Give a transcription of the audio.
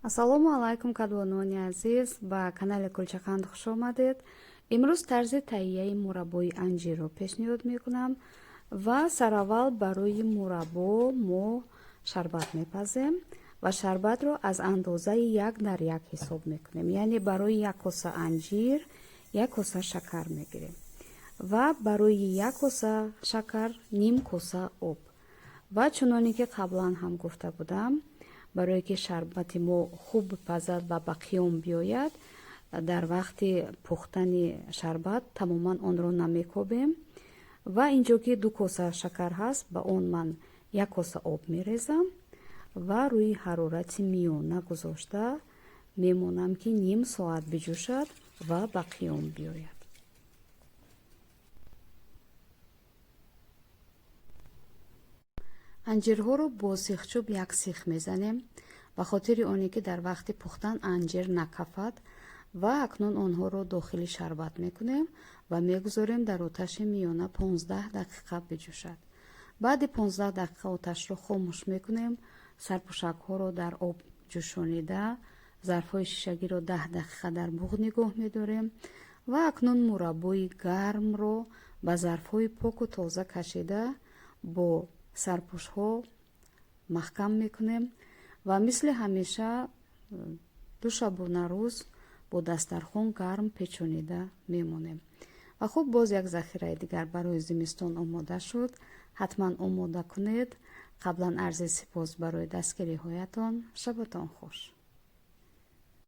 ассалому алайкум кадвонони азиз, ба канали Гулчақанд хуш омадед. имрӯз тарзи таҳияи мураббои анҷирро пешниҳод мекунам ва сараввал барои мураббо мо шарбат мепазем ва шарбатро аз андозаи 1:1 ҳисоб мекунем, яъне барои 1 коса анҷир 1 коса шакар мегирем ва барои 1 коса шакар ним коса об. ва чуноне ки қаблан ҳам гуфта будам, барое ки шарбати мо хуб пазад ва ба қиём биёяд, дар вақти пухтани шарбат тамоман онро намекобем ва инҷо ки 2 коса шакар ҳаст, ба он ман 1 коса об мерезам ва рӯи ҳарорати миёна гузошта мемонам ки ним соат биҷӯшад ва ба қиём биёяд. анҷирҳоро бо сихчӯб 1 сих мезанем ба хотири оне ки дар вақти пухтан анҷир накафад ва акнун онҳоро дохили шарбат мекунем ва мегузорем дар оташи миёна 15 дақиқа биҷӯшад. баъди 15 дақиқа оташро хомӯш мекунем, сарпӯшакҳоро дар об ҷӯшонида зарфҳои шишагиро 10 дақиқа дар буғ нигоҳ медорем ва акнун мураббои гармро ба зарфҳои поку тоза кашида бо сарпӯшҳо маҳкам мекунем ва мисли ҳамеша душабона рӯз бо дастархон гарм печонида мемонем. ва хуб боз як захираи дигар барои зимистон омода шуд. ҳатман омода кунед. қаблан арзи сипос барои дастгириҳоятон. шабатон хуш.